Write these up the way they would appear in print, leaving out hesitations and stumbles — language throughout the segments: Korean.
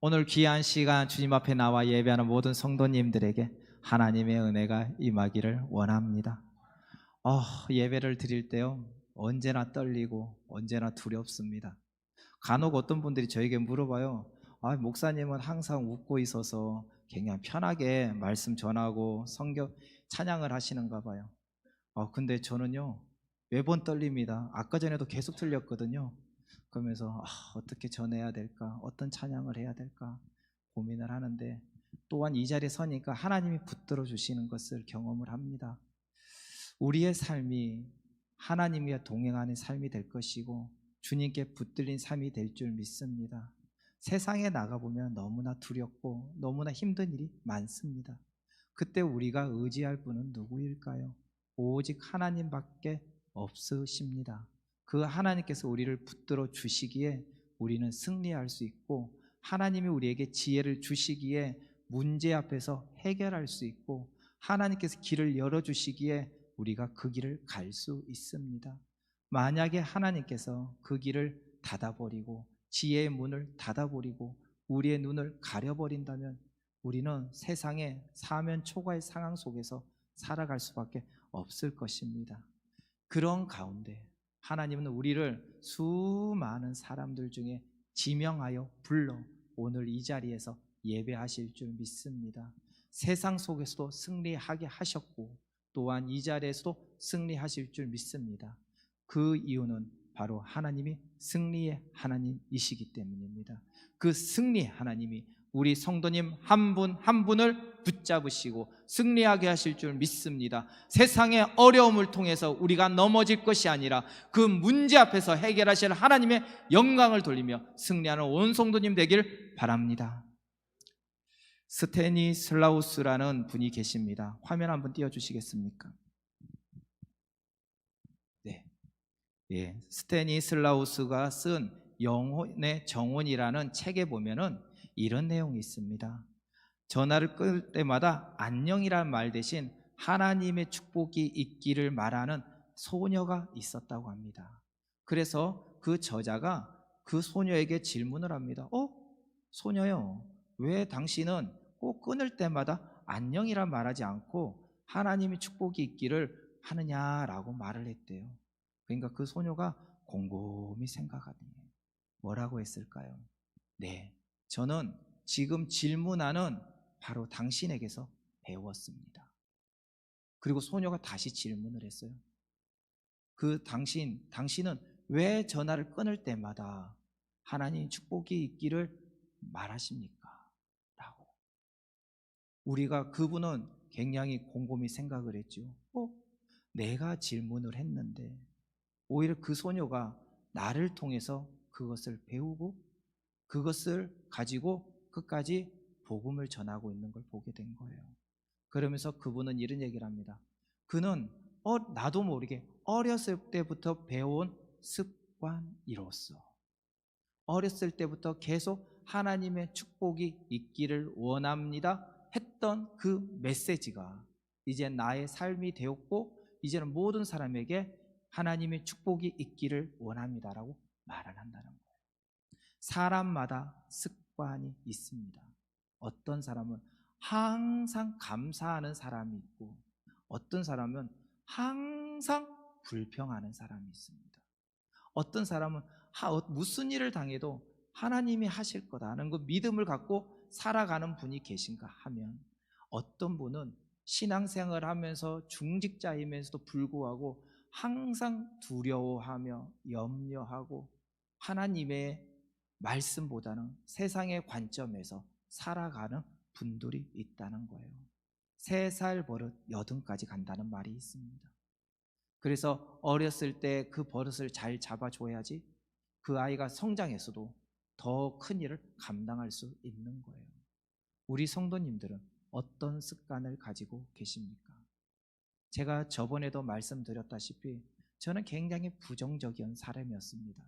오늘 귀한 시간 주님 앞에 나와 예배하는 모든 성도님들에게 하나님의 은혜가 임하기를 원합니다. 예배를 드릴 때요, 언제나 떨리고 언제나 두렵습니다. 간혹 어떤 분들이 저에게 물어봐요. 목사님은 항상 웃고 있어서 굉장히 편하게 말씀 전하고 성경 찬양을 하시는가 봐요. 근데 저는요, 매번 떨립니다. 아까 전에도 계속 틀렸거든요. 그러면서 어떻게 전해야 될까, 어떤 찬양을 해야 될까 고민을 하는데, 또한 이 자리에 서니까 하나님이 붙들어 주시는 것을 경험을 합니다. 우리의 삶이 하나님과 동행하는 삶이 될 것이고 주님께 붙들린 삶이 될 줄 믿습니다. 세상에 나가보면 너무나 두렵고 너무나 힘든 일이 많습니다. 그때 우리가 의지할 분은 누구일까요? 오직 하나님밖에 없으십니다. 그 하나님께서 우리를 붙들어 주시기에 우리는 승리할 수 있고, 하나님이 우리에게 지혜를 주시기에 문제 앞에서 해결할 수 있고, 하나님께서 길을 열어주시기에 우리가 그 길을 갈 수 있습니다. 만약에 하나님께서 그 길을 닫아버리고 지혜의 문을 닫아버리고 우리의 눈을 가려버린다면 우리는 세상의 사면 초과의 상황 속에서 살아갈 수밖에 없을 것입니다. 그런 가운데 하나님은 우리를 수많은 사람들 중에 지명하여 불러 오늘 이 자리에서 예배하실 줄 믿습니다. 세상 속에서도 승리하게 하셨고 또한 이 자리에서도 승리하실 줄 믿습니다. 그 이유는 바로 하나님이 승리의 하나님이시기 때문입니다. 그 승리의 하나님이 우리 성도님 한 분 한 분을 붙잡으시고 승리하게 하실 줄 믿습니다. 세상의 어려움을 통해서 우리가 넘어질 것이 아니라 그 문제 앞에서 해결하실 하나님의 영광을 돌리며 승리하는 온 성도님 되길 바랍니다. 스테니슬라우스라는 분이 계십니다. 화면 한번 띄워주시겠습니까? 네. 스테니슬라우스가 쓴 영혼의 정원이라는 책에 보면은 이런 내용이 있습니다. 전화를 끊을 때마다 안녕이란 말 대신 하나님의 축복이 있기를 말하는 소녀가 있었다고 합니다. 그래서 그 저자가 그 소녀에게 질문을 합니다. 소녀요, 왜 당신은 꼭 끊을 때마다 안녕이란 말하지 않고 하나님의 축복이 있기를 하느냐라고 말을 했대요. 그러니까 그 소녀가 곰곰이 생각하더니 뭐라고 했을까요? 네, 저는 지금 질문하는 바로 당신에게서 배웠습니다. 그리고 소녀가 다시 질문을 했어요. 당신은 왜 전화를 끊을 때마다 하나님 축복이 있기를 말하십니까? 라고. 우리가 그분은 굉장히 곰곰이 생각을 했죠. 내가 질문을 했는데 오히려 그 소녀가 나를 통해서 그것을 배우고 그것을 가지고 끝까지 복음을 전하고 있는 걸 보게 된 거예요. 그러면서 그분은 이런 얘기를 합니다. 그는 나도 모르게 어렸을 때부터 배운 습관이로서 어렸을 때부터 계속 하나님의 축복이 있기를 원합니다 했던 그 메시지가 이제 나의 삶이 되었고, 이제는 모든 사람에게 하나님의 축복이 있기를 원합니다라고 말을 한다는 거예요. 사람마다 습관이 있습니다. 어떤 사람은 항상 감사하는 사람이 있고 어떤 사람은 항상 불평하는 사람이 있습니다. 어떤 사람은 무슨 일을 당해도 하나님이 하실 거다는 그 믿음을 갖고 살아가는 분이 계신가 하면, 어떤 분은 신앙생활을 하면서 중직자이면서도 불구하고 항상 두려워하며 염려하고 하나님의 말씀보다는 세상의 관점에서 살아가는 분들이 있다는 거예요. 3살 버릇 80까지 간다는 말이 있습니다. 그래서 어렸을 때 그 버릇을 잘 잡아줘야지 그 아이가 성장해서도 더 큰 일을 감당할 수 있는 거예요. 우리 성도님들은 어떤 습관을 가지고 계십니까? 제가 저번에도 말씀드렸다시피 저는 굉장히 부정적인 사람이었습니다.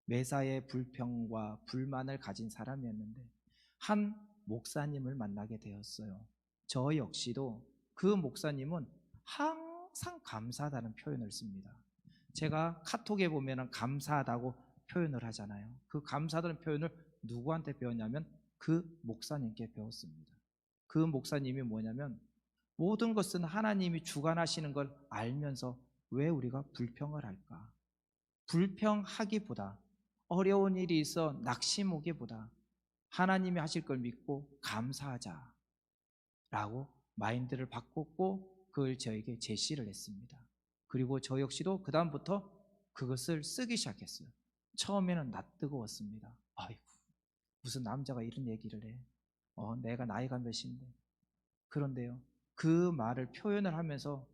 매사에 불평과 불만을 가진 사람이었는데 한 목사님을 만나게 되었어요. 저 역시도 그 목사님은 항상 감사하다는 표현을 씁니다. 제가 카톡에 보면 감사하다고 표현을 하잖아요. 그 감사하다는 표현을 누구한테 배웠냐면 그 목사님께 배웠습니다. 그 목사님이 뭐냐면 모든 것은 하나님이 주관하시는 걸 알면서 왜 우리가 불평을 할까? 불평하기보다, 어려운 일이 있어 낙심오기보다 하나님이 하실 걸 믿고 감사하자라고 마인드를 바꿨고 그걸 저에게 제시를 했습니다. 그리고 저 역시도 그 다음부터 그것을 쓰기 시작했어요. 처음에는 낯뜨거웠습니다. 아이고, 무슨 남자가 이런 얘기를 해. 내가 나이가 몇인데. 그런데요, 그 말을 표현을 하면서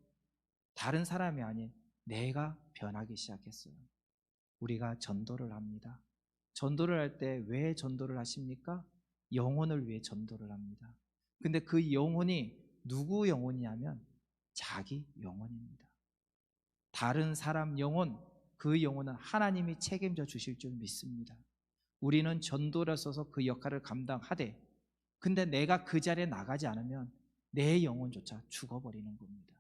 다른 사람이 아닌 내가 변하기 시작했어요. 우리가 전도를 합니다. 전도를 할 때 왜 전도를 하십니까? 영혼을 위해 전도를 합니다. 근데 그 영혼이 누구 영혼이냐면 자기 영혼입니다. 다른 사람 영혼, 그 영혼은 하나님이 책임져 주실 줄 믿습니다. 우리는 전도를 써서 그 역할을 감당하되, 근데 내가 그 자리에 나가지 않으면 내 영혼조차 죽어버리는 겁니다.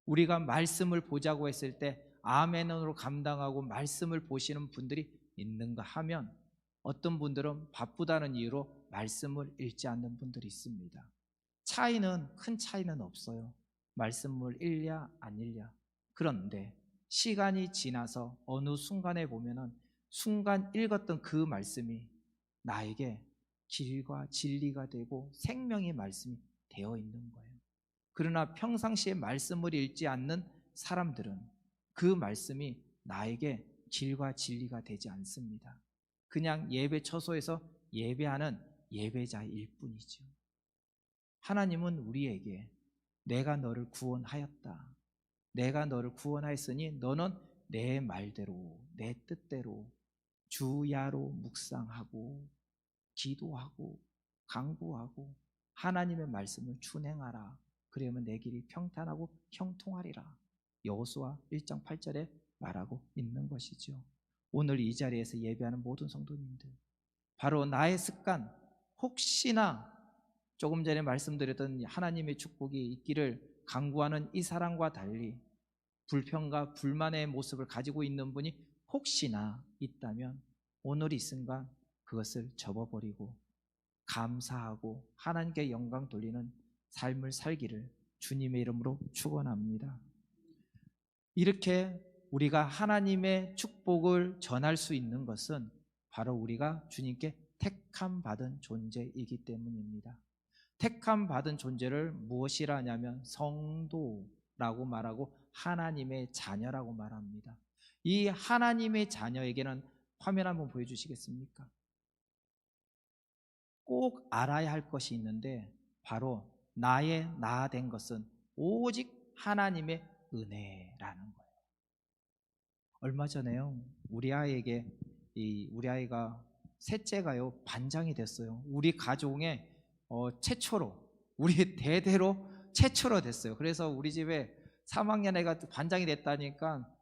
우리가 말씀을 보자고 했을 때 아멘으로 감당하고 말씀을 보시는 분들이 있는가 하면 어떤 분들은 바쁘다는 이유로 말씀을 읽지 않는 분들이 있습니다. 큰 차이는 없어요. 말씀을 읽냐 안 읽냐. 그런데 시간이 지나서 어느 순간에 보면은 순간 읽었던 그 말씀이 나에게 길과 진리가 되고 생명의 말씀이 되어 있는 거예요. 그러나 평상시에 말씀을 읽지 않는 사람들은 그 말씀이 나에게 길과 진리가 되지 않습니다. 그냥 예배 처소에서 예배하는 예배자일 뿐이죠. 하나님은 우리에게 내가 너를 구원하였다. 내가 너를 구원하였으니 너는 내 말대로, 내 뜻대로 주야로 묵상하고 기도하고 강구하고 하나님의 말씀을 준행하라. 그러면 내 길이 평탄하고 형통하리라. 여호수아 1장 8절에 말하고 있는 것이죠. 오늘 이 자리에서 예배하는 모든 성도님들, 바로 나의 습관, 혹시나 조금 전에 말씀드렸던 하나님의 축복이 있기를 간구하는 이 사람과 달리 불평과 불만의 모습을 가지고 있는 분이 혹시나 있다면 오늘 이 순간 그것을 접어버리고 감사하고 하나님께 영광 돌리는 삶을 살기를 주님의 이름으로 축원합니다. 이렇게 우리가 하나님의 축복을 전할 수 있는 것은 바로 우리가 주님께 택함 받은 존재이기 때문입니다. 택함 받은 존재를 무엇이라 하냐면 성도라고 말하고 하나님의 자녀라고 말합니다. 이 하나님의 자녀에게는 화면 한번 보여주시겠습니까? 꼭 알아야 할 것이 있는데 바로 나의 나 된 것은 오직 하나님의 은혜라는 거예요. 얼마 전에요, 우리 아이가 셋째가요 반장이 됐어요. 우리 가족에 최초로, 우리 대대로 최초로 됐어요. 그래서 우리 집에 3학년 애가 반장이 됐다니까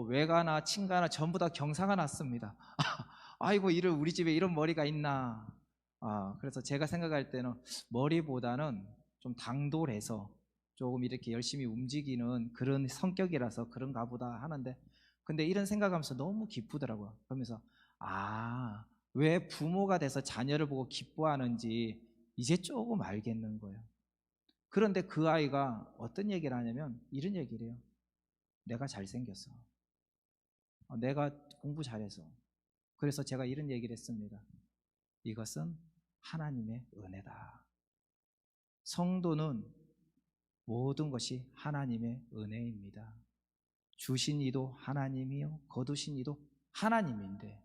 외가나 친가나 전부 다 경사가 났습니다. 아이고, 우리 집에 이런 머리가 있나. 그래서 제가 생각할 때는 머리보다는 좀 당돌해서 조금 이렇게 열심히 움직이는 그런 성격이라서 그런가 보다 하는데, 근데 이런 생각하면서 너무 기쁘더라고요. 그러면서 왜 부모가 돼서 자녀를 보고 기뻐하는지 이제 조금 알겠는 거예요. 그런데 그 아이가 어떤 얘기를 하냐면 이런 얘기를 해요. 내가 잘생겼어. 내가 공부 잘해서. 그래서 제가 이런 얘기를 했습니다. 이것은 하나님의 은혜다. 성도는 모든 것이 하나님의 은혜입니다. 주신 이도 하나님이요 거두신 이도 하나님인데,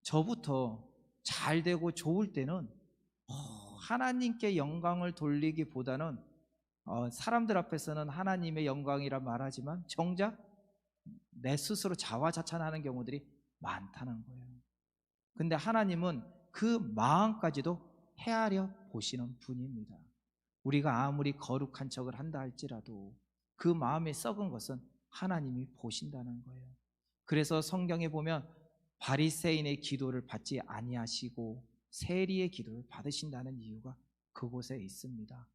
저부터 잘 되고 좋을 때는 하나님께 영광을 돌리기보다는 사람들 앞에서는 하나님의 영광이라 말하지만 정작 내 스스로 자화자찬하는 경우들이 많다는 거예요. 근데 하나님은 그 마음까지도 헤아려 보시는 분입니다. 우리가 아무리 거룩한 척을 한다 할지라도 그 마음에 썩은 것은 하나님이 보신다는 거예요. 그래서 성경에 보면 바리새인의 기도를 받지 아니하시고 세리의 기도를 받으신다는 이유가 그곳에 있습니다.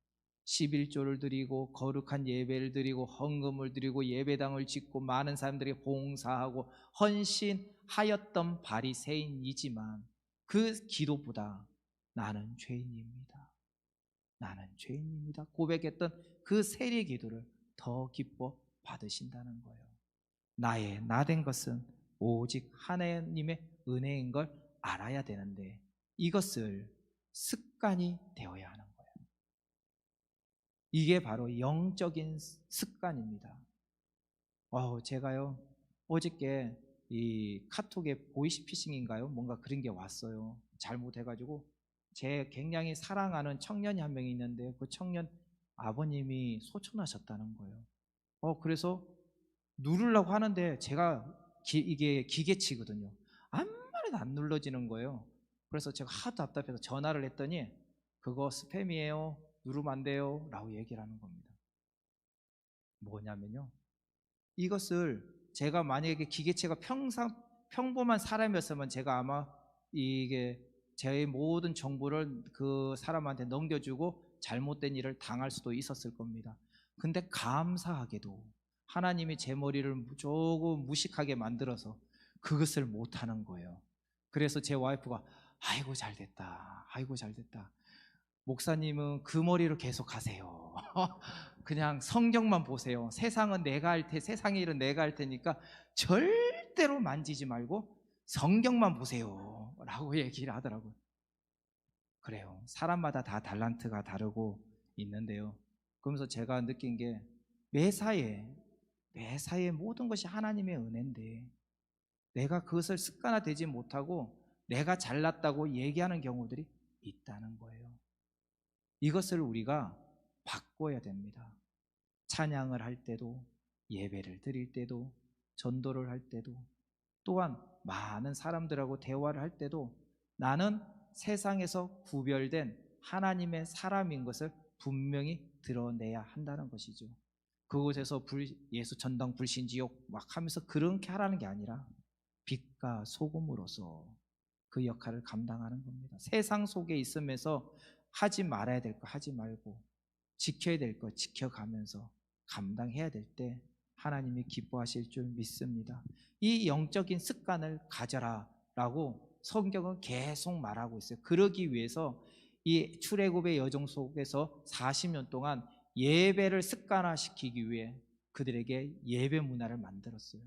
11조를 드리고 거룩한 예배를 드리고 헌금을 드리고 예배당을 짓고 많은 사람들에게 봉사하고 헌신하였던 바리새인이지만 그 기도보다 나는 죄인입니다. 나는 죄인입니다. 고백했던 그 세례 기도를 더 기뻐 받으신다는 거예요. 나의 나된 것은 오직 하나님의 은혜인 걸 알아야 되는데 이것을 습관이 되어야 하는 거예요. 이게 바로 영적인 습관입니다. 제가요 어저께 이 카톡에 보이스피싱인가요? 뭔가 그런 게 왔어요. 잘못해가지고 제 굉장히 사랑하는 청년이 한 명이 있는데 그 청년 아버님이 소천하셨다는 거예요. 그래서 누르려고 하는데 제가 이게 기계치거든요. 아무 말에도 안 눌러지는 거예요. 그래서 제가 하도 답답해서 전화를 했더니 그거 스팸이에요. 누르면 안 돼요. 라고 얘기를 하는 겁니다. 뭐냐면요. 이것을 제가 만약에 기계체가 평범한 사람이었으면 제가 아마 이게 제 모든 정보를 그 사람한테 넘겨주고 잘못된 일을 당할 수도 있었을 겁니다. 근데 감사하게도 하나님이 제 머리를 조금 무식하게 만들어서 그것을 못하는 거예요. 그래서 제 와이프가 아이고 잘 됐다, 아이고 잘 됐다, 목사님은 그 머리로 계속 하세요. 그냥 성경만 보세요. 세상은 내가 할 세상의 일은 내가 할 테니까 절대로 만지지 말고 성경만 보세요. 라고 얘기를 하더라고요. 그래요. 사람마다 다 달란트가 다르고 있는데요. 그러면서 제가 느낀 게 매사에 모든 것이 하나님의 은혜인데 내가 그것을 습관화되지 못하고 내가 잘났다고 얘기하는 경우들이 있다는 거예요. 이것을 우리가 바꿔야 됩니다. 찬양을 할 때도, 예배를 드릴 때도, 전도를 할 때도, 또한 많은 사람들하고 대화를 할 때도 나는 세상에서 구별된 하나님의 사람인 것을 분명히 드러내야 한다는 것이죠. 그곳에서 예수 전당 불신지옥 막 하면서 그렇게 하라는 게 아니라 빛과 소금으로서 그 역할을 감당하는 겁니다. 세상 속에 있으면서 하지 말아야 될 거 하지 말고 지켜야 될 거 지켜가면서 감당해야 될 때 하나님이 기뻐하실 줄 믿습니다. 이 영적인 습관을 가져라 라고 성경은 계속 말하고 있어요. 그러기 위해서 이 출애굽의 여정 속에서 40년 동안 예배를 습관화시키기 위해 그들에게 예배 문화를 만들었어요.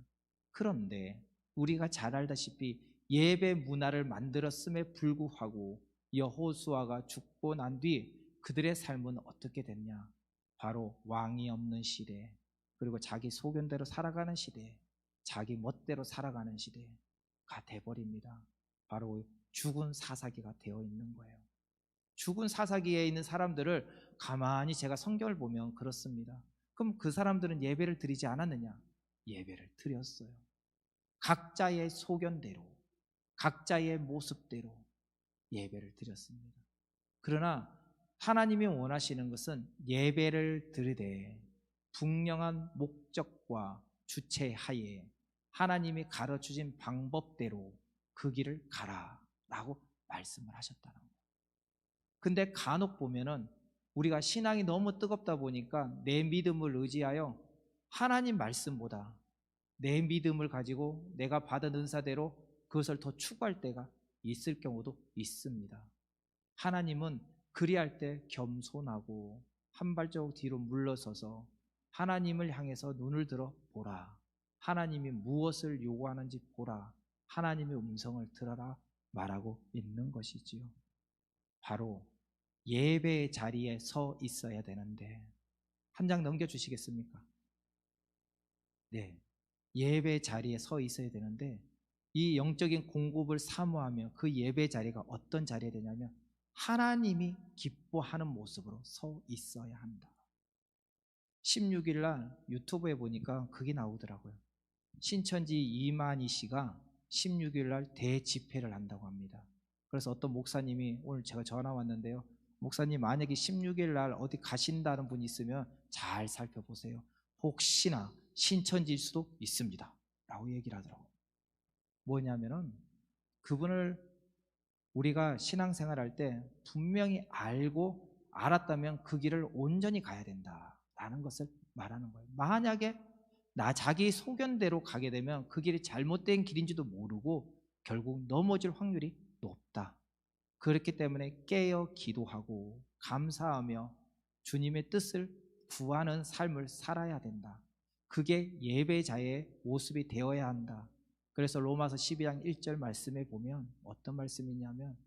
그런데 우리가 잘 알다시피 예배 문화를 만들었음에 불구하고 여호수아가 죽고 난 뒤 그들의 삶은 어떻게 됐냐? 바로 왕이 없는 시대, 그리고 자기 소견대로 살아가는 시대, 자기 멋대로 살아가는 시대가 돼버립니다. 바로 죽은 사사기가 되어 있는 거예요. 죽은 사사기에 있는 사람들을 가만히 제가 성경을 보면 그렇습니다. 그럼 그 사람들은 예배를 드리지 않았느냐? 예배를 드렸어요. 각자의 소견대로, 각자의 모습대로 예배를 드렸습니다. 그러나 하나님이 원하시는 것은 예배를 드리되 분명한 목적과 주체 하에 하나님이 가르쳐진 방법대로 그 길을 가라라고 말씀을 하셨다는 거예요. 근데 간혹 보면은 우리가 신앙이 너무 뜨겁다 보니까 내 믿음을 의지하여 하나님 말씀보다 내 믿음을 가지고 내가 받은 은사대로 그것을 더 추구할 때가 있을 경우도 있습니다. 하나님은 그리할 때 겸손하고 한 발자국 뒤로 물러서서 하나님을 향해서 눈을 들어 보라. 하나님이 무엇을 요구하는지 보라. 하나님의 음성을 들어라 말하고 있는 것이지요. 바로 예배의 자리에 서 있어야 되는데 한 장 넘겨주시겠습니까? 네, 예배 자리에 서 있어야 되는데 이 영적인 공급을 사모하며 그 예배 자리가 어떤 자리에 되냐면 하나님이 기뻐하는 모습으로 서 있어야 한다. 16일 날 유튜브에 보니까 그게 나오더라고요. 신천지 이만희 씨가 16일 날 대집회를 한다고 합니다. 그래서 어떤 목사님이 오늘 제가 전화 왔는데요. 목사님 만약에 16일 날 어디 가신다는 분이 있으면 잘 살펴보세요. 혹시나 신천지일 수도 있습니다. 라고 얘기를 하더라고요. 뭐냐면은 그분을 우리가 신앙생활 할 때 분명히 알고 알았다면 그 길을 온전히 가야 된다라는 것을 말하는 거예요. 만약에 자기 소견대로 가게 되면 그 길이 잘못된 길인지도 모르고 결국 넘어질 확률이 높다. 그렇기 때문에 깨어 기도하고 감사하며 주님의 뜻을 구하는 삶을 살아야 된다. 그게 예배자의 모습이 되어야 한다. 그래서 로마서 12장 1절 말씀에 보면 어떤 말씀이냐면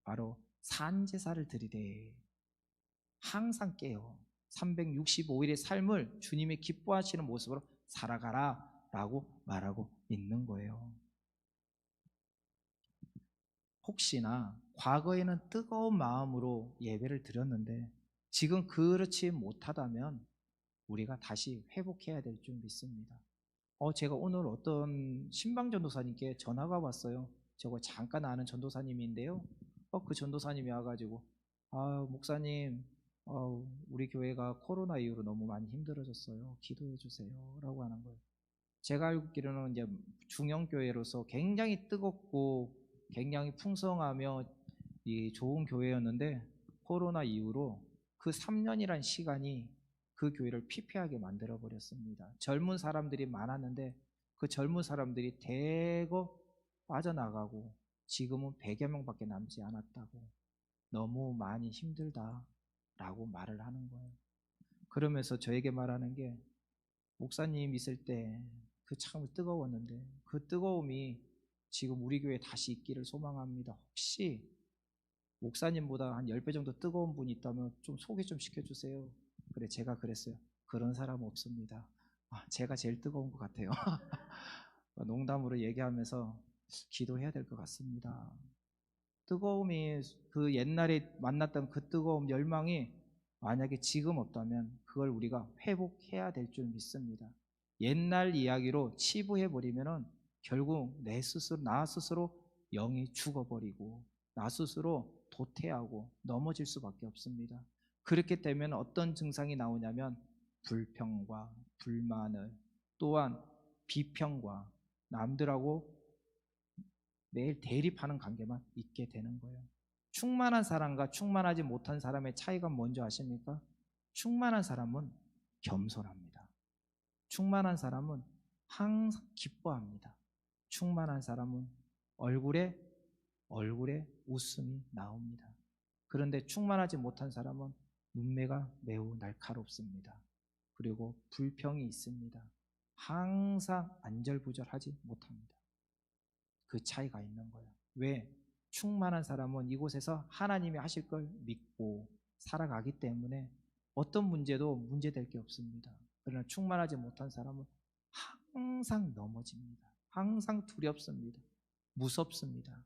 바로 산제사를 드리되 항상 깨어 365일의 삶을 주님이 기뻐하시는 모습으로 살아가라 라고 말하고 있는 거예요. 혹시나 과거에는 뜨거운 마음으로 예배를 드렸는데 지금 그렇지 못하다면 우리가 다시 회복해야 될 줄 믿습니다. 제가 오늘 어떤 신방 전도사님께 전화가 왔어요. 저거 잠깐 아는 전도사님인데요. 그 전도사님이 와가지고 목사님, 우리 교회가 코로나 이후로 너무 많이 힘들어졌어요. 기도해 주세요 라고 하는 거예요. 제가 알기로는 이제 중형교회로서 굉장히 뜨겁고 굉장히 풍성하며 좋은 교회였는데 코로나 이후로 그 3년이란 시간이 그 교회를 피폐하게 만들어 버렸습니다. 젊은 사람들이 많았는데 그 젊은 사람들이 대거 빠져나가고 지금은 100여 명밖에 남지 않았다고, 너무 많이 힘들다라고 말을 하는 거예요. 그러면서 저에게 말하는 게, 목사님 있을 때 그 참 뜨거웠는데 그 뜨거움이 지금 우리 교회에 다시 있기를 소망합니다. 혹시 목사님보다 한 10배 정도 뜨거운 분이 있다면 좀 소개 좀 시켜주세요. 그래, 제가 그랬어요. 그런 사람 없습니다. 제가 제일 뜨거운 것 같아요. 농담으로 얘기하면서 기도해야 될 것 같습니다. 뜨거움이, 그 옛날에 만났던 그 뜨거움, 열망이 만약에 지금 없다면 그걸 우리가 회복해야 될 줄 믿습니다. 옛날 이야기로 치부해버리면 결국 나 스스로 영이 죽어버리고 나 스스로 도태하고 넘어질 수밖에 없습니다. 그렇게 되면 어떤 증상이 나오냐면 불평과 불만을, 또한 비평과 남들하고 매일 대립하는 관계만 있게 되는 거예요. 충만한 사람과 충만하지 못한 사람의 차이가 뭔지 아십니까? 충만한 사람은 겸손합니다. 충만한 사람은 항상 기뻐합니다. 충만한 사람은 얼굴에 웃음이 나옵니다. 그런데 충만하지 못한 사람은 눈매가 매우 날카롭습니다. 그리고 불평이 있습니다. 항상 안절부절하지 못합니다. 그 차이가 있는 거예요. 왜? 충만한 사람은 이곳에서 하나님이 하실 걸 믿고 살아가기 때문에 어떤 문제도 문제될 게 없습니다. 그러나 충만하지 못한 사람은 항상 넘어집니다. 항상 두렵습니다. 무섭습니다.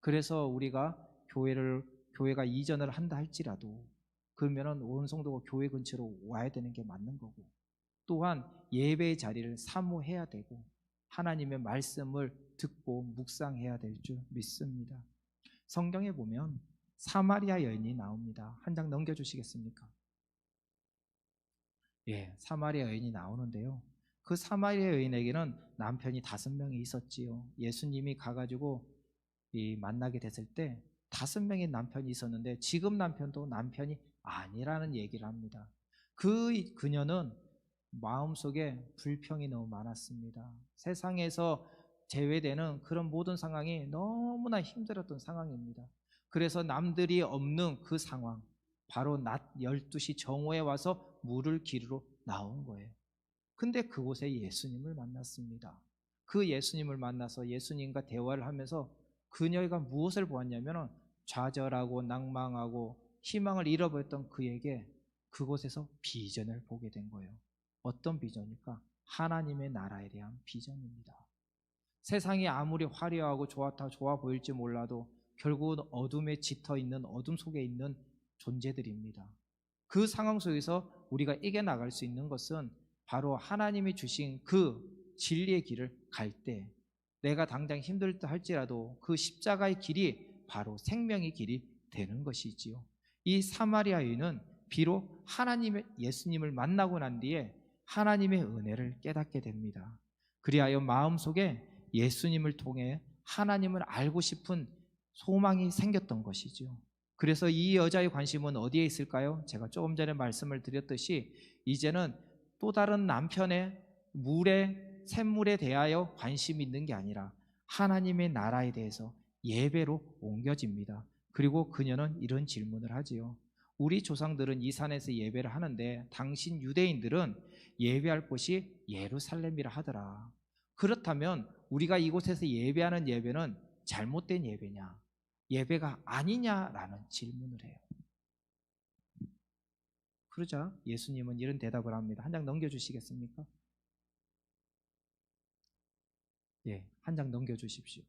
그래서 우리가 교회가 이전을 한다 할지라도 그러면은 온 성도가 교회 근처로 와야 되는 게 맞는 거고, 또한 예배의 자리를 사모해야 되고 하나님의 말씀을 듣고 묵상해야 될 줄 믿습니다. 성경에 보면 사마리아 여인이 나옵니다. 한 장 넘겨주시겠습니까? 사마리아 여인이 나오는데요. 그 사마리아 여인에게는 남편이 5명이 있었지요. 예수님이 가가지고 만나게 됐을 때 5명의 남편이 있었는데 지금 남편도 남편이 아니라는 얘기를 합니다. 그녀는 마음속에 불평이 너무 많았습니다. 세상에서 제외되는 그런 모든 상황이 너무나 힘들었던 상황입니다. 그래서 남들이 없는 그 상황, 바로 낮 12시 정오에 와서 물을 기르러 나온 거예요. 근데 그곳에 예수님을 만났습니다. 그 예수님을 만나서 예수님과 대화를 하면서 그녀가 무엇을 보았냐면 좌절하고 낭망하고 희망을 잃어버렸던 그에게 그곳에서 비전을 보게 된 거예요. 어떤 비전일까? 하나님의 나라에 대한 비전입니다. 세상이 아무리 화려하고 좋아 보일지 몰라도 결국은 어둠에 짙어 있는, 어둠 속에 있는 존재들입니다. 그 상황 속에서 우리가 이겨나갈 수 있는 것은 바로 하나님이 주신 그 진리의 길을 갈 때, 내가 당장 힘들다 할지라도 그 십자가의 길이 바로 생명의 길이 되는 것이지요. 이 사마리아 여인은 비록 예수님을 만나고 난 뒤에 하나님의 은혜를 깨닫게 됩니다. 그리하여 마음속에 예수님을 통해 하나님을 알고 싶은 소망이 생겼던 것이죠. 그래서 이 여자의 관심은 어디에 있을까요? 제가 조금 전에 말씀을 드렸듯이 이제는 또 다른 남편의 샘물에 대하여 관심이 있는 게 아니라 하나님의 나라에 대해서 예배로 옮겨집니다. 그리고 그녀는 이런 질문을 하지요. 우리 조상들은 이 산에서 예배를 하는데 당신 유대인들은 예배할 곳이 예루살렘이라 하더라. 그렇다면 우리가 이곳에서 예배하는 예배는 잘못된 예배냐, 예배가 아니냐라는 질문을 해요. 그러자 예수님은 이런 대답을 합니다. 한 장 넘겨주시겠습니까? 예, 한 장 넘겨주십시오.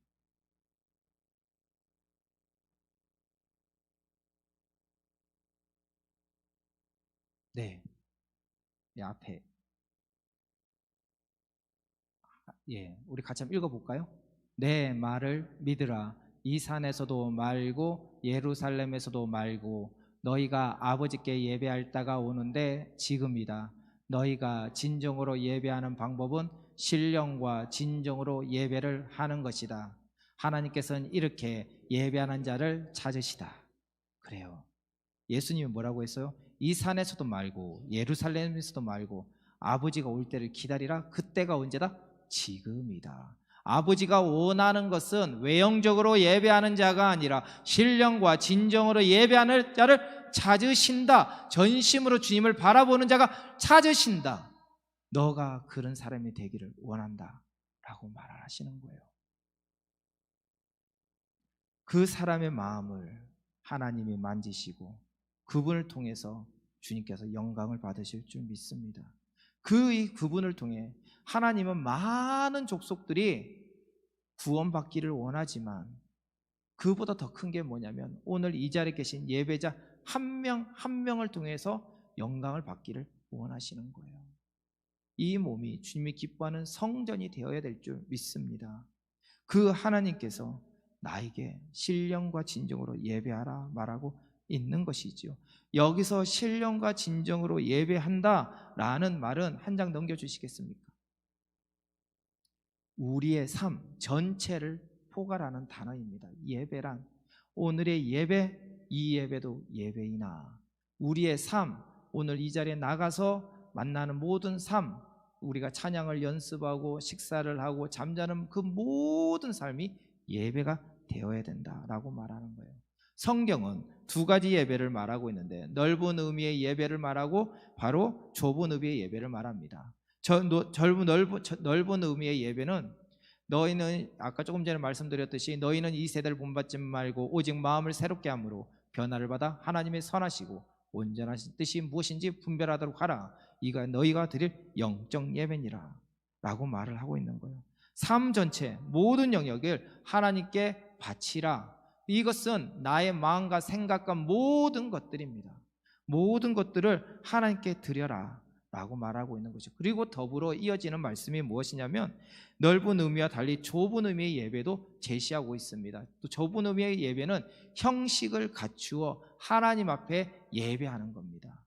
네, 예, 앞에. 예, 우리 같이 한번 읽어볼까요? 내 말을 믿으라. 이 산에서도 말고 예루살렘에서도 말고 너희가 아버지께 예배할 때가 오는데 지금이다. 너희가 진정으로 예배하는 방법은 신령과 진정으로 예배를 하는 것이다. 하나님께서는 이렇게 예배하는 자를 찾으시다. 그래요. 예수님이 뭐라고 했어요? 이 산에서도 말고 예루살렘에서도 말고 아버지가 올 때를 기다리라. 그때가 언제다? 지금이다. 아버지가 원하는 것은 외형적으로 예배하는 자가 아니라 신령과 진정으로 예배하는 자를 찾으신다. 전심으로 주님을 바라보는 자가 찾으신다. 너가 그런 사람이 되기를 원한다 라고 말하시는 거예요. 그 사람의 마음을 하나님이 만지시고 그분을 통해서 주님께서 영광을 받으실 줄 믿습니다. 그분을 통해 하나님은 많은 족속들이 구원받기를 원하지만 그보다 더 큰 게 뭐냐면 오늘 이 자리에 계신 예배자 한 명 한 명을 통해서 영광을 받기를 원하시는 거예요. 이 몸이 주님이 기뻐하는 성전이 되어야 될 줄 믿습니다. 그 하나님께서 나에게 신령과 진정으로 예배하라 말하고 있는 것이지요. 여기서 신령과 진정으로 예배한다라는 말은 한 장 넘겨주시겠습니까? 우리의 삶 전체를 포괄하는 단어입니다. 예배란 오늘의 예배, 이 예배도 예배이나 우리의 삶, 오늘 이 자리에 나가서 만나는 모든 삶, 우리가 찬양을 연습하고 식사를 하고 잠자는 그 모든 삶이 예배가 되어야 된다라고 말하는 거예요. 성경은 두 가지 예배를 말하고 있는데 넓은 의미의 예배를 말하고 바로 좁은 의미의 예배를 말합니다. 넓은 의미의 예배는 너희는 아까 조금 전에 말씀드렸듯이 너희는 이 세대를 본받지 말고 오직 마음을 새롭게 함으로 변화를 받아 하나님의 선하시고 온전하신 뜻이 무엇인지 분별하도록 하라. 이가 너희가 드릴 영적 예배니라 라고 말을 하고 있는 거예요. 삶 전체 모든 영역을 하나님께 바치라. 이것은 나의 마음과 생각과 모든 것들입니다. 모든 것들을 하나님께 드려라 라고 말하고 있는 것이죠. 그리고 더불어 이어지는 말씀이 무엇이냐면 넓은 의미와 달리 좁은 의미의 예배도 제시하고 있습니다. 또 좁은 의미의 예배는 형식을 갖추어 하나님 앞에 예배하는 겁니다.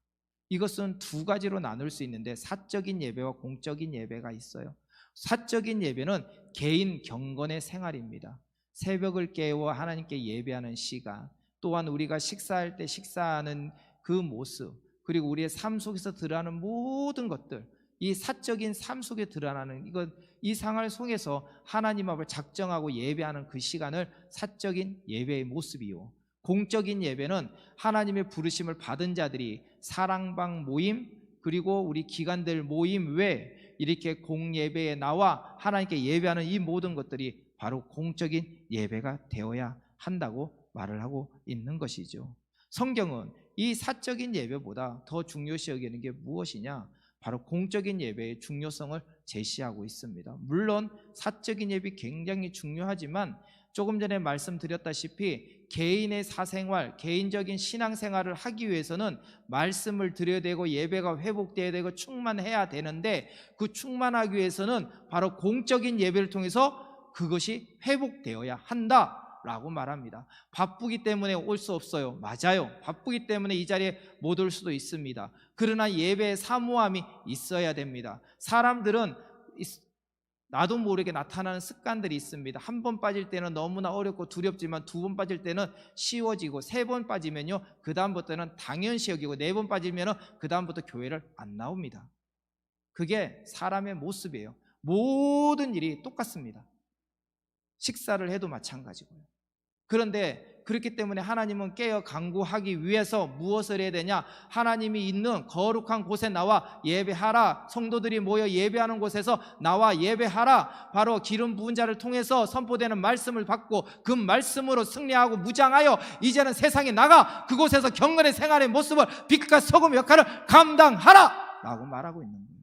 이것은 두 가지로 나눌 수 있는데 사적인 예배와 공적인 예배가 있어요. 사적인 예배는 개인 경건의 생활입니다. 새벽을 깨워 하나님께 예배하는 시간, 또한 우리가 식사할 때 식사하는 그 모습, 그리고 우리의 삶 속에서 드러나는 모든 것들, 이 사적인 삶 속에 드러나는 이 상을 속에서 하나님 앞을 작정하고 예배하는 그 시간을 사적인 예배의 모습이요, 공적인 예배는 하나님의 부르심을 받은 자들이 사랑방 모임 그리고 우리 기관들 모임 외에 이렇게 공예배에 나와 하나님께 예배하는 이 모든 것들이 바로 공적인 예배가 되어야 한다고 말을 하고 있는 것이죠. 성경은 이 사적인 예배보다 더 중요시 여기는 게 무엇이냐? 바로 공적인 예배의 중요성을 제시하고 있습니다. 물론 사적인 예배 굉장히 중요하지만 조금 전에 말씀드렸다시피 개인의 사생활, 개인적인 신앙생활을 하기 위해서는 말씀을 드려야 되고 예배가 회복되어야 되고 충만해야 되는데 그 충만하기 위해서는 바로 공적인 예배를 통해서 그것이 회복되어야 한다라고 말합니다. 바쁘기 때문에 올 수 없어요. 맞아요. 바쁘기 때문에 이 자리에 못 올 수도 있습니다. 그러나 예배의 사모함이 있어야 됩니다. 사람들은 나도 모르게 나타나는 습관들이 있습니다. 한 번 빠질 때는 너무나 어렵고 두렵지만 두 번 빠질 때는 쉬워지고 세 번 빠지면요 그 다음부터는 당연시 여기고 네 번 빠지면 그 다음부터 교회를 안 나옵니다. 그게 사람의 모습이에요. 모든 일이 똑같습니다. 식사를 해도 마찬가지고요. 그런데 그렇기 때문에 하나님은 깨어 간구하기 위해서 무엇을 해야 되냐? 하나님이 있는 거룩한 곳에 나와 예배하라. 성도들이 모여 예배하는 곳에서 나와 예배하라. 바로 기름 부은 자를 통해서 선포되는 말씀을 받고 그 말씀으로 승리하고 무장하여 이제는 세상에 나가 그곳에서 경건의 생활의 모습을 빛과 소금 역할을 감당하라 라고 말하고 있는 거예요.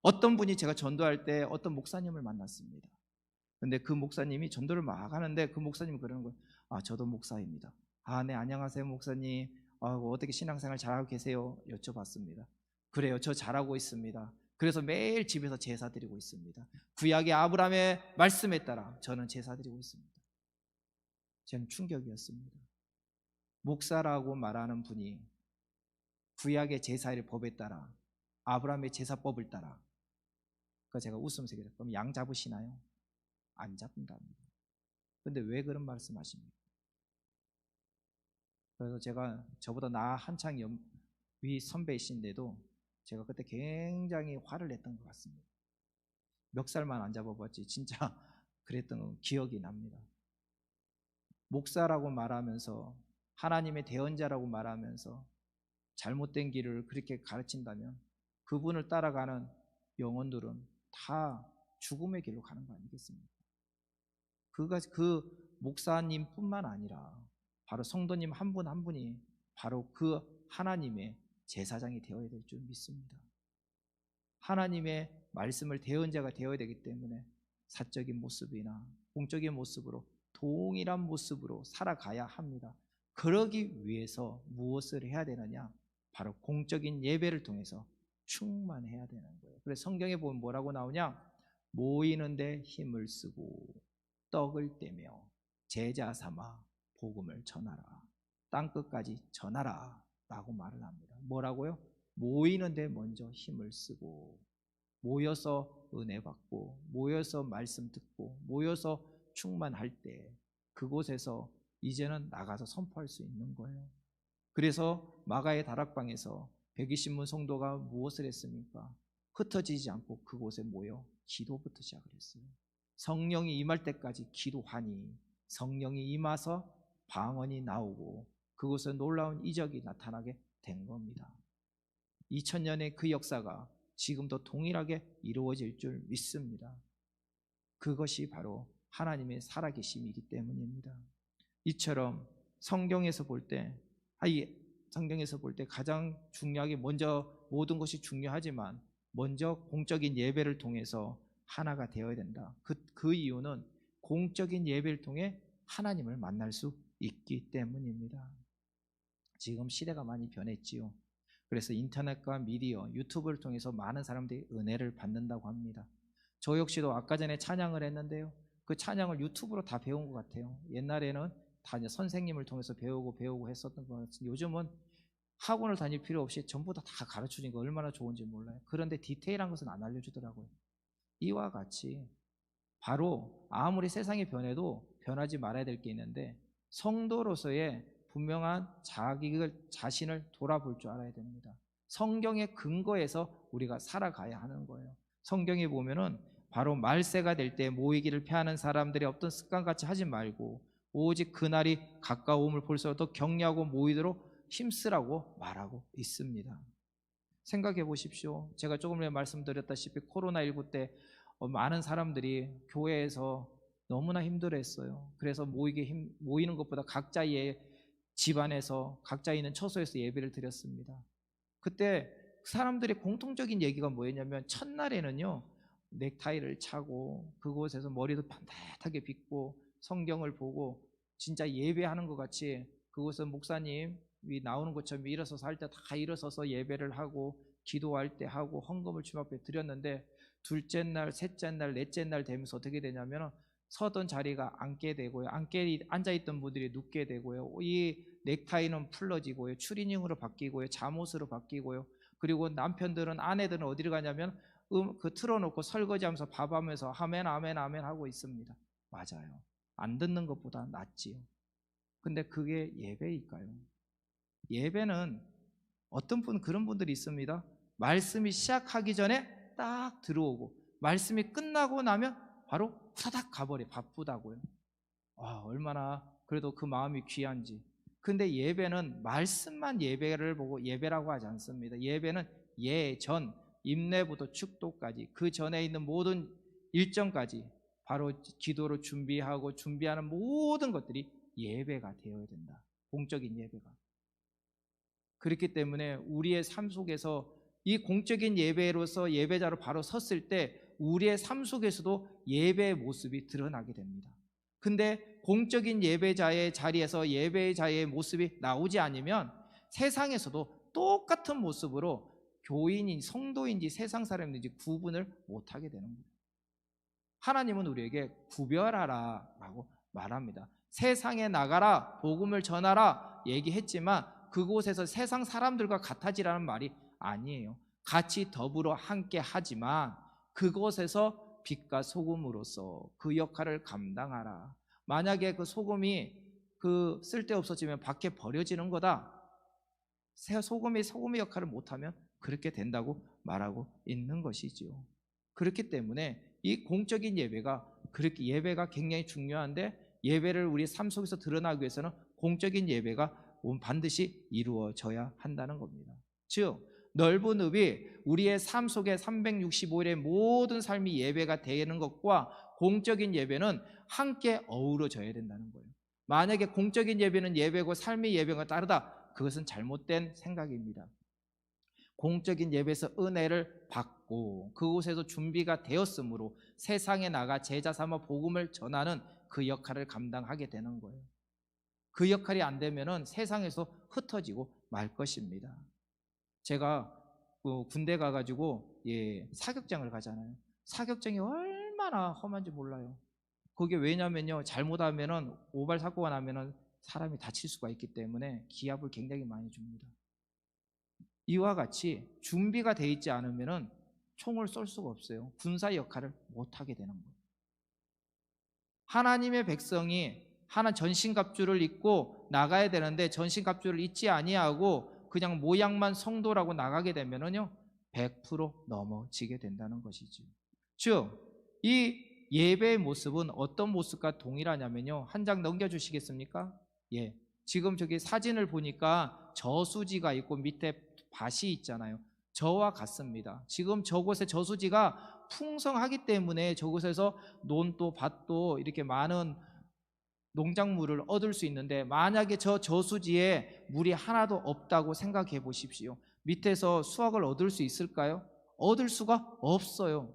어떤 분이 제가 전도할 때 어떤 목사님을 만났습니다. 근데 그 목사님이 전도를 막 하는데 그 목사님이 그러는 거예요. 저도 목사입니다. 네, 안녕하세요 목사님. 어떻게 신앙생활 잘하고 계세요? 여쭤봤습니다. 그래요, 저 잘하고 있습니다. 그래서 매일 집에서 제사 드리고 있습니다. 구약의 아브라함의 말씀에 따라 저는 제사 드리고 있습니다. 저는 충격이었습니다. 목사라고 말하는 분이 구약의 제사의 법에 따라 아브라함의 제사법을 따라, 그러니까 제가 웃으면서 그래요. 그럼 양 잡으시나요? 안 잡는답니다. 근데 왜 그런 말씀하십니까? 그래서 제가 저보다 나 한창 위 선배이신데도 제가 그때 굉장히 화를 냈던 것 같습니다. 멱살만 안 잡아봤지 진짜 그랬던 기억이 납니다. 목사라고 말하면서 하나님의 대언자라고 말하면서 잘못된 길을 그렇게 가르친다면 그분을 따라가는 영혼들은 다 죽음의 길로 가는 거 아니겠습니까? 그 목사님뿐만 아니라 바로 성도님 한 분 한 분이 바로 그 하나님의 제사장이 되어야 될 줄 믿습니다. 하나님의 말씀을 대언자가 되어야 되기 때문에 사적인 모습이나 공적인 모습으로 동일한 모습으로 살아가야 합니다. 그러기 위해서 무엇을 해야 되느냐? 바로 공적인 예배를 통해서 충만해야 되는 거예요. 그래서 성경에 보면 뭐라고 나오냐? 모이는데 힘을 쓰고 떡을 떼며 제자 삼아 복음을 전하라. 땅끝까지 전하라 라고 말을 합니다. 뭐라고요? 모이는데 먼저 힘을 쓰고 모여서 은혜 받고 모여서 말씀 듣고 모여서 충만할 때 그곳에서 이제는 나가서 선포할 수 있는 거예요. 그래서 마가의 다락방에서 120문 성도가 무엇을 했습니까? 흩어지지 않고 그곳에 모여 기도부터 시작을 했어요. 성령이 임할 때까지 기도하니 성령이 임해서 방언이 나오고 그곳에 놀라운 이적이 나타나게 된 겁니다. 2000년의 그 역사가 지금도 동일하게 이루어질 줄 믿습니다. 그것이 바로 하나님의 살아계심이기 때문입니다. 이처럼 성경에서 볼 때 가장 중요하게 먼저 모든 것이 중요하지만 먼저 공적인 예배를 통해서 하나가 되어야 된다. 그 이유는 공적인 예배를 통해 하나님을 만날 수 있기 때문입니다. 지금 시대가 많이 변했지요. 그래서 인터넷과 미디어, 유튜브를 통해서 많은 사람들이 은혜를 받는다고 합니다. 저 역시도 아까 전에 찬양을 했는데요. 그 찬양을 유튜브로 다 배운 것 같아요. 옛날에는 다 이제 선생님을 통해서 배우고 했었던 것 같은데 요즘은 학원을 다닐 필요 없이 전부 다 가르쳐주니까 얼마나 좋은지 몰라요. 그런데 디테일한 것은 안 알려주더라고요. 이와 같이 바로 아무리 세상이 변해도 변하지 말아야 될 게 있는데 성도로서의 분명한 자신을 돌아볼 줄 알아야 됩니다. 성경의 근거에서 우리가 살아가야 하는 거예요. 성경에 보면은 바로 말세가 될 때 모이기를 피하는 사람들이 어떤 습관같이 하지 말고 오직 그날이 가까움을 볼수록 더 격려하고 모이도록 힘쓰라고 말하고 있습니다. 생각해 보십시오. 제가 조금 전에 말씀드렸다시피 코로나19 때 많은 사람들이 교회에서 너무나 힘들어했어요. 그래서 모이는 것보다 각자의 집안에서 각자 있는 처소에서 예배를 드렸습니다. 그때 사람들의 공통적인 얘기가 뭐였냐면 첫날에는요 넥타이를 차고 그곳에서 머리도 반듯하게 빗고 성경을 보고 진짜 예배하는 것 같이 그곳에 목사님이 나오는 것처럼 일어서서 할 때 다 일어서서 예배를 하고 기도할 때 하고 헌금을 주님 앞에 드렸는데 둘째 날, 셋째 날, 넷째 날 되면서 어떻게 되냐면 서던 자리가 앉게 되고요. 앉아있던 분들이 눕게 되고요. 이 넥타이는 풀러지고요. 추리닝으로 바뀌고요. 잠옷으로 바뀌고요. 그리고 남편들은 아내들은 어디로 가냐면 그 틀어놓고 설거지하면서 밥하면서 아멘 아멘 아멘 하고 있습니다. 맞아요. 안 듣는 것보다 낫지요. 근데 그게 예배일까요? 예배는 어떤 그런 분들이 있습니다. 말씀이 시작하기 전에 딱 들어오고 말씀이 끝나고 나면 바로 후다닥 가버려. 바쁘다고요. 얼마나 그래도 그 마음이 귀한지. 근데 예배는 말씀만 예배를 보고 예배라고 하지 않습니다. 예배는 예전, 임례부터 축도까지 그 전에 있는 모든 일정까지 바로 기도로 준비하고 준비하는 모든 것들이 예배가 되어야 된다. 공적인 예배가. 그렇기 때문에 우리의 삶 속에서 이 공적인 예배로서 예배자로 바로 섰을 때 우리의 삶 속에서도 예배의 모습이 드러나게 됩니다. 근데 공적인 예배자의 자리에서 예배자의 모습이 나오지 않으면 세상에서도 똑같은 모습으로 교인인지 성도인지 세상 사람인지 구분을 못하게 되는 거예요. 하나님은 우리에게 구별하라 라고 말합니다. 세상에 나가라, 복음을 전하라 얘기했지만 그곳에서 세상 사람들과 같아지라는 말이 아니에요. 같이 더불어 함께 하지만 그곳에서 빛과 소금으로서 그 역할을 감당하라. 만약에 그 소금이 그 쓸데없어지면 밖에 버려지는 거다. 소금이 소금의 역할을 못하면 그렇게 된다고 말하고 있는 것이지요. 그렇기 때문에 이 공적인 예배가 그렇게 예배가 굉장히 중요한데 예배를 우리 삶 속에서 드러나기 위해서는 공적인 예배가 반드시 이루어져야 한다는 겁니다. 즉 넓은 읍이 우리의 삶 속에 365일의 모든 삶이 예배가 되는 것과 공적인 예배는 함께 어우러져야 된다는 거예요. 만약에 공적인 예배는 예배고 삶의 예배가 다르다, 그것은 잘못된 생각입니다. 공적인 예배에서 은혜를 받고 그곳에서 준비가 되었으므로 세상에 나가 제자 삼아 복음을 전하는 그 역할을 감당하게 되는 거예요. 그 역할이 안 되면은 세상에서 흩어지고 말 것입니다. 제가 군대 가가지고 사격장을 가잖아요. 사격장이 얼마나 험한지 몰라요. 그게 왜냐면요, 잘못하면은 오발 사고가 나면은 사람이 다칠 수가 있기 때문에 기합을 굉장히 많이 줍니다. 이와 같이 준비가 돼 있지 않으면은 총을 쏠 수가 없어요. 군사 역할을 못 하게 되는 거예요. 하나님의 백성이 하나 전신갑주를 입고 나가야 되는데 전신갑주를 입지 아니하고 그냥 모양만 성도라고 나가게 되면은요 100% 넘어지게 된다는 것이죠. 즉 이 예배의 모습은 어떤 모습과 동일하냐면요, 한 장 넘겨주시겠습니까? 예, 지금 저기 사진을 보니까 저수지가 있고 밑에 밭이 있잖아요. 저와 같습니다. 지금 저곳에 저수지가 풍성하기 때문에 저곳에서 논도 밭도 이렇게 많은 농작물을 얻을 수 있는데 만약에 저 저수지에 물이 하나도 없다고 생각해 보십시오. 밑에서 수확을 얻을 수 있을까요? 얻을 수가 없어요.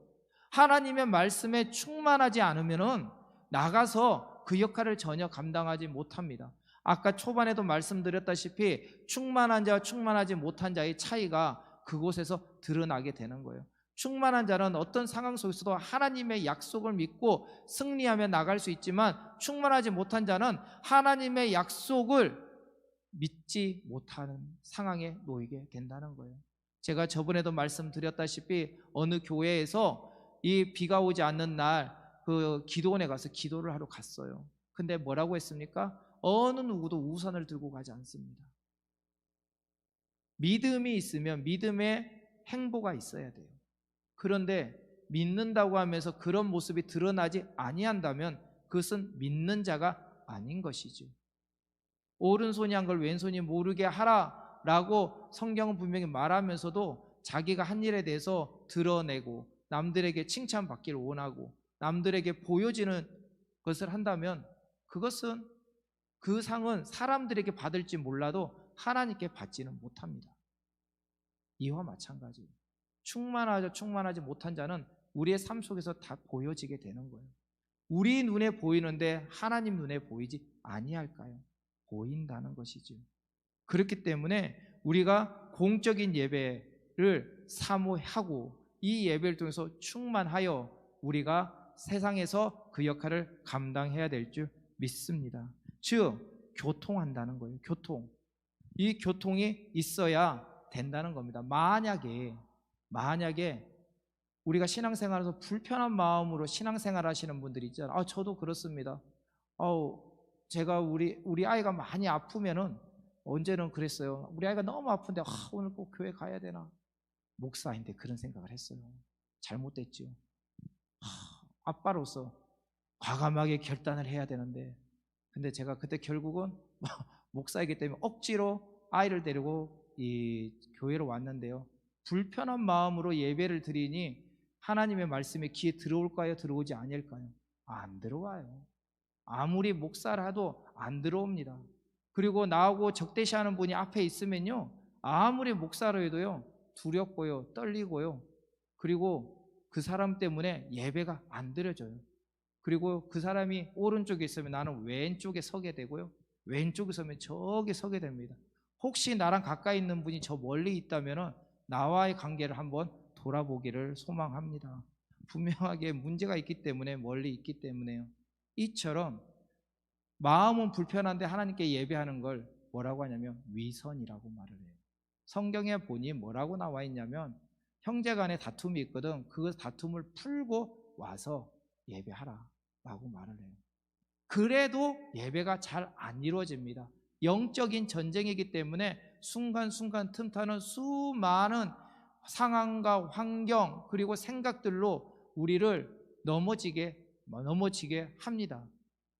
하나님의 말씀에 충만하지 않으면은 나가서 그 역할을 전혀 감당하지 못합니다. 아까 초반에도 말씀드렸다시피 충만한 자와 충만하지 못한 자의 차이가 그곳에서 드러나게 되는 거예요. 충만한 자는 어떤 상황 속에서도 하나님의 약속을 믿고 승리하며 나갈 수 있지만 충만하지 못한 자는 하나님의 약속을 믿지 못하는 상황에 놓이게 된다는 거예요. 제가 저번에도 말씀드렸다시피 어느 교회에서 이 비가 오지 않는 날 그 기도원에 가서 기도를 하러 갔어요. 근데 뭐라고 했습니까? 어느 누구도 우산을 들고 가지 않습니다. 믿음이 있으면 믿음의 행보가 있어야 돼요. 그런데 믿는다고 하면서 그런 모습이 드러나지 아니한다면 그것은 믿는 자가 아닌 것이죠. 오른손이 한 걸 왼손이 모르게 하라라고 성경은 분명히 말하면서도 자기가 한 일에 대해서 드러내고 남들에게 칭찬받기를 원하고 남들에게 보여지는 것을 한다면 그것은 그 상은 사람들에게 받을지 몰라도 하나님께 받지는 못합니다. 이와 마찬가지예요. 충만하지 못한 자는 우리의 삶 속에서 다 보여지게 되는 거예요. 우리 눈에 보이는데 하나님 눈에 보이지 아니할까요? 보인다는 것이죠. 그렇기 때문에 우리가 공적인 예배를 사모하고 이 예배를 통해서 충만하여 우리가 세상에서 그 역할을 감당해야 될 줄 믿습니다. 즉 교통한다는 거예요. 교통. 이 교통이 있어야 된다는 겁니다. 만약에 우리가 신앙생활에서 불편한 마음으로 신앙생활 하시는 분들이 있잖아요. 저도 그렇습니다. 제가 우리 아이가 많이 아프면은 언제는 그랬어요. 우리 아이가 너무 아픈데 오늘 꼭 교회 가야 되나? 목사인데 그런 생각을 했어요. 잘못됐죠. 아빠로서 과감하게 결단을 해야 되는데 근데 제가 그때 결국은 목사이기 때문에 억지로 아이를 데리고 이 교회로 왔는데요. 불편한 마음으로 예배를 드리니 하나님의 말씀에 귀에 들어올까요? 들어오지 않을까요? 안 들어와요. 아무리 목사라도 안 들어옵니다. 그리고 나하고 적대시하는 분이 앞에 있으면요, 아무리 목사로 해도요, 두렵고요, 떨리고요, 그리고 그 사람 때문에 예배가 안 드려져요. 그리고 그 사람이 오른쪽에 있으면 나는 왼쪽에 서게 되고요, 왼쪽에 서면 저기 서게 됩니다. 혹시 나랑 가까이 있는 분이 저 멀리 있다면 나와의 관계를 한번 돌아보기를 소망합니다. 분명하게 문제가 있기 때문에 멀리 있기 때문에요. 이처럼 마음은 불편한데 하나님께 예배하는 걸 뭐라고 하냐면 위선이라고 말을 해요. 성경에 보니 뭐라고 나와 있냐면 형제 간에 다툼이 있거든. 그 다툼을 풀고 와서 예배하라 라고 말을 해요. 그래도 예배가 잘 안 이루어집니다. 영적인 전쟁이기 때문에 순간순간 틈타는 수많은 상황과 환경 그리고 생각들로 우리를 넘어지게 합니다.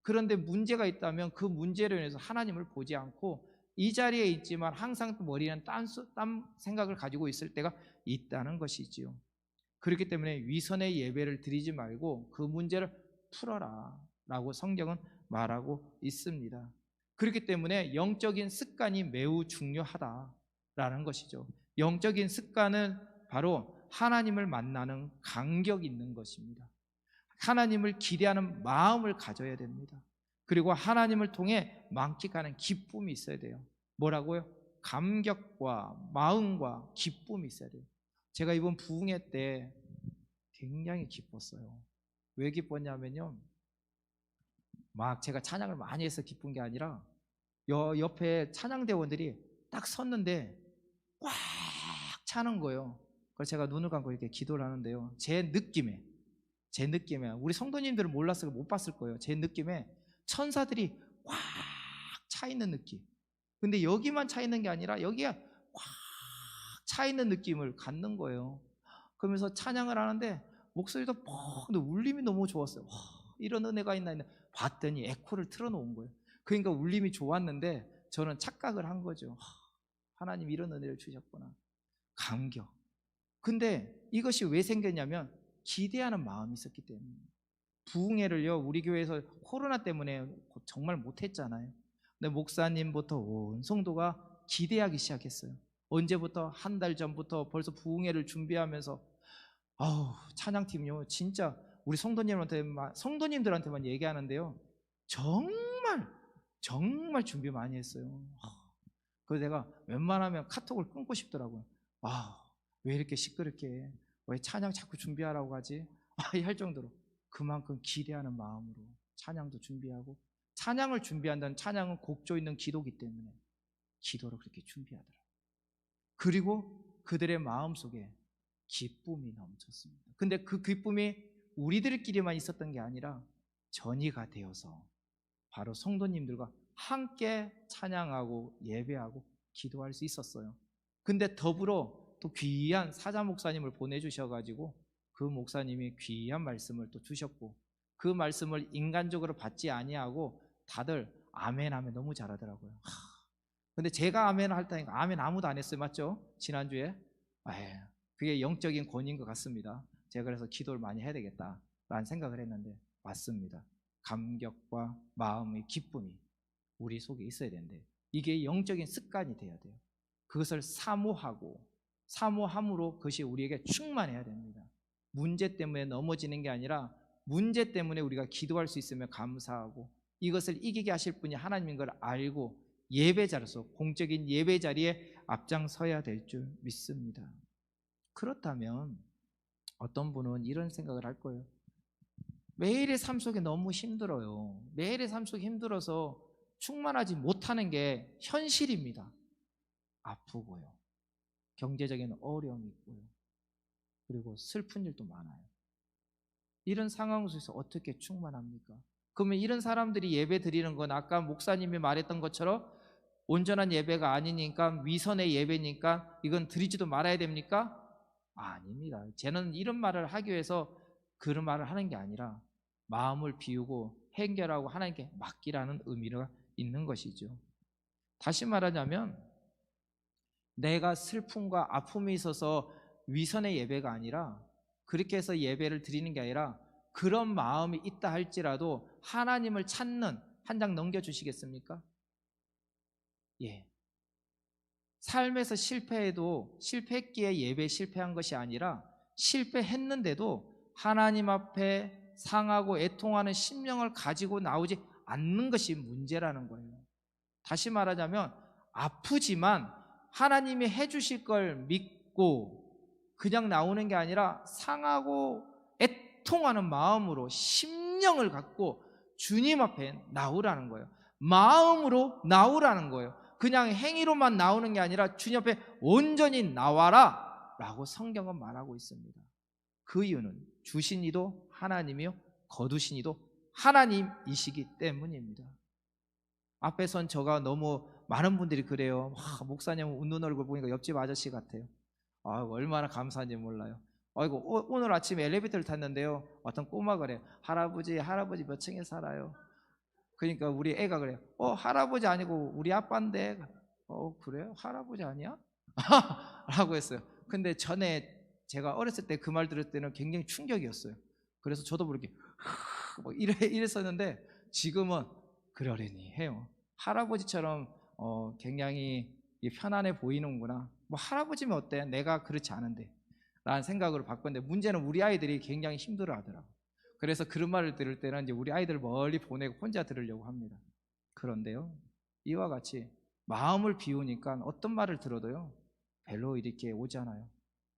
그런데 문제가 있다면 그 문제로 인해서 하나님을 보지 않고 이 자리에 있지만 항상 머리는 딴 생각을 가지고 있을 때가 있다는 것이지요. 그렇기 때문에 위선의 예배를 드리지 말고 그 문제를 풀어라 라고 성경은 말하고 있습니다. 그렇기 때문에 영적인 습관이 매우 중요하다라는 것이죠. 영적인 습관은 바로 하나님을 만나는 간격이 있는 것입니다. 하나님을 기대하는 마음을 가져야 됩니다. 그리고 하나님을 통해 만끽하는 기쁨이 있어야 돼요. 뭐라고요? 감격과 마음과 기쁨이 있어야 돼요. 제가 이번 부흥회 때 굉장히 기뻤어요. 왜 기뻤냐면요, 막 제가 찬양을 많이 해서 기쁜 게 아니라 옆에 찬양대원들이 딱 섰는데 꽉 차는 거예요. 그래서 제가 눈을 감고 이렇게 기도를 하는데요, 제 느낌에 우리 성도님들은 몰랐을 못 봤을 거예요. 제 느낌에 천사들이 꽉 차 있는 느낌. 근데 여기만 차 있는 게 아니라 여기가 꽉 차 있는 느낌을 갖는 거예요. 그러면서 찬양을 하는데 목소리도 퍽 울림이 너무 좋았어요. 이런 은혜가 있나 했는데 봤더니 에코를 틀어놓은 거예요. 그러니까 울림이 좋았는데 저는 착각을 한 거죠. 하나님 이런 은혜를 주셨구나. 감격. 근데 이것이 왜 생겼냐면 기대하는 마음이 있었기 때문에. 부흥회를요, 우리 교회에서 코로나 때문에 정말 못했잖아요. 근데 목사님부터 온 성도가 기대하기 시작했어요. 언제부터? 한 달 전부터 벌써 부흥회를 준비하면서 찬양팀요 진짜 우리 성도님들한테만 얘기하는데요, 정말 준비 많이 했어요. 그래서 내가 웬만하면 카톡을 끊고 싶더라고요. 왜 이렇게 시끄럽게 해? 왜 찬양 자꾸 준비하라고 하지? 할 정도로 그만큼 기대하는 마음으로 찬양도 준비하고, 찬양을 준비한다는, 찬양은 곡조 있는 기도기 때문에 기도를 그렇게 준비하더라고요. 그리고 그들의 마음속에 기쁨이 넘쳤습니다. 근데 그 기쁨이 우리들끼리만 있었던 게 아니라 전이가 되어서 바로 성도님들과 함께 찬양하고 예배하고 기도할 수 있었어요. 근데 더불어 또 귀한 사자 목사님을 보내주셔가지고 그 목사님이 귀한 말씀을 또 주셨고, 그 말씀을 인간적으로 받지 아니하고 다들 아멘 하면 너무 잘하더라고요. 근데 제가 아멘 할 때니까 아멘 아무도 안 했어요. 맞죠? 지난주에. 그게 영적인 권위인 것 같습니다. 제가 그래서 기도를 많이 해야 되겠다라는 생각을 했는데 맞습니다. 감격과 마음의 기쁨이 우리 속에 있어야 되는데 이게 영적인 습관이 돼야 돼요. 그것을 사모함으로 그것이 우리에게 충만해야 됩니다. 문제 때문에 넘어지는 게 아니라 문제 때문에 우리가 기도할 수 있으면 감사하고, 이것을 이기게 하실 분이 하나님인 걸 알고 예배자로서 공적인 예배 자리에 앞장서야 될 줄 믿습니다. 그렇다면 어떤 분은 이런 생각을 할 거예요. 매일의 삶 속에 너무 힘들어요. 매일의 삶 속에 힘들어서 충만하지 못하는 게 현실입니다. 아프고요, 경제적인 어려움이 있고요, 그리고 슬픈 일도 많아요. 이런 상황 속에서 어떻게 충만합니까? 그러면 이런 사람들이 예배 드리는 건 아까 목사님이 말했던 것처럼 온전한 예배가 아니니까, 위선의 예배니까 이건 드리지도 말아야 됩니까? 아닙니다. 저는 이런 말을 하기 위해서 그런 말을 하는 게 아니라 마음을 비우고 해결하고 하나님께 맡기라는 의미가 있는 것이죠. 다시 말하자면 내가 슬픔과 아픔이 있어서 위선의 예배가 아니라, 그렇게 해서 예배를 드리는 게 아니라, 그런 마음이 있다 할지라도 하나님을 찾는, 한 장 넘겨주시겠습니까? 예. 삶에서 실패해도 실패했기에 예배에 실패한 것이 아니라, 실패했는데도 하나님 앞에 상하고 애통하는 심령을 가지고 나오지 않는 것이 문제라는 거예요. 다시 말하자면 아프지만 하나님이 해주실 걸 믿고 그냥 나오는 게 아니라, 상하고 애통하는 마음으로 심령을 갖고 주님 앞에 나오라는 거예요. 마음으로 나오라는 거예요. 그냥 행위로만 나오는 게 아니라 주님 앞에 온전히 나와라 라고 성경은 말하고 있습니다. 그 이유는 주신 이도 하나님이요 거두신 이도 하나님이시기 때문입니다. 앞에선 저가 너무 많은 분들이 그래요. 목사님 웃는 얼굴 보니까 옆집 아저씨 같아요. 얼마나 감사한지 몰라요. 아이고, 오늘 아침에 엘리베이터를 탔는데요, 어떤 꼬마가 그래요. 할아버지 몇 층에 살아요? 그러니까 우리 애가 그래요. 할아버지 아니고 우리 아빠인데. 그래요? 할아버지 아니야? 라고 했어요. 근데 전에 제가 어렸을 때 그 말 들을 때는 굉장히 충격이었어요. 그래서 저도 모르게 이랬었는데, 지금은 그러려니 해요. 할아버지처럼 굉장히 편안해 보이는구나. 할아버지면 어때? 내가 그렇지 않은데 라는 생각으로 바꿨는데, 문제는 우리 아이들이 굉장히 힘들어 하더라고요. 그래서 그런 말을 들을 때는 이제 우리 아이들을 멀리 보내고 혼자 들으려고 합니다. 그런데요, 이와 같이 마음을 비우니까 어떤 말을 들어도요 별로 이렇게 오지 않아요.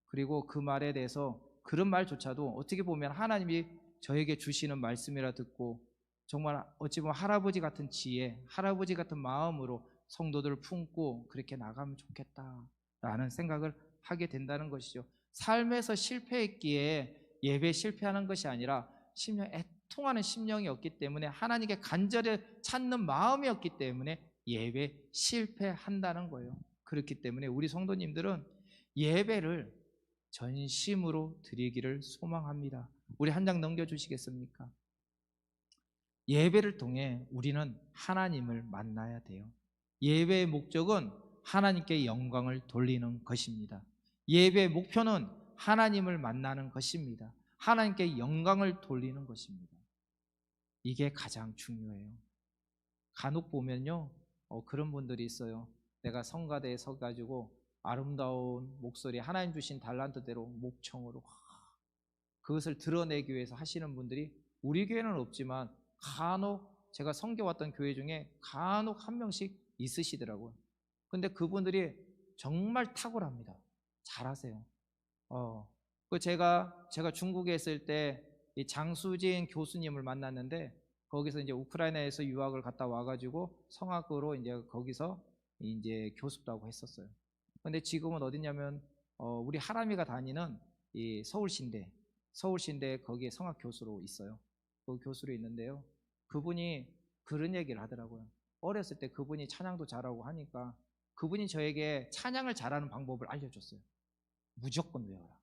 그리고 그 말에 대해서, 그런 말조차도 어떻게 보면 하나님이 저에게 주시는 말씀이라 듣고, 정말 어찌 보면 할아버지 같은 지혜, 할아버지 같은 마음으로 성도들을 품고 그렇게 나가면 좋겠다라는 생각을 하게 된다는 것이죠. 삶에서 실패했기에 예배 실패하는 것이 아니라, 심령 애통하는 심령이 없기 때문에, 하나님께 간절히 찾는 마음이 없기 때문에 예배 실패한다는 거예요. 그렇기 때문에 우리 성도님들은 예배를 전심으로 드리기를 소망합니다. 우리 한 장 넘겨주시겠습니까? 예배를 통해 우리는 하나님을 만나야 돼요. 예배의 목적은 하나님께 영광을 돌리는 것입니다. 예배의 목표는 하나님을 만나는 것입니다. 하나님께 영광을 돌리는 것입니다. 이게 가장 중요해요. 간혹 보면요, 그런 분들이 있어요. 내가 성가대에 서가지고 아름다운 목소리, 하나님 주신 달란트대로 목청으로 그것을 드러내기 위해서 하시는 분들이 우리 교회는 없지만 간혹 제가 섬겨왔던 교회 중에 간혹 한 명씩 있으시더라고요. 근데 그분들이 정말 탁월합니다. 잘하세요. 제가 중국에 있을 때 이 장수진 교수님을 만났는데, 거기서 이제 우크라이나에서 유학을 갔다 와가지고 성악으로 이제 거기서 이제 교습도 하고 했었어요. 근데 지금은 어디냐면 우리 하람이가 다니는 이 서울신대 거기에 성악 교수로 있어요. 그 교수로 있는데요, 그분이 그런 얘기를 하더라고요. 어렸을 때 그분이 찬양도 잘하고 하니까 그분이 저에게 찬양을 잘하는 방법을 알려줬어요. 무조건 외워라.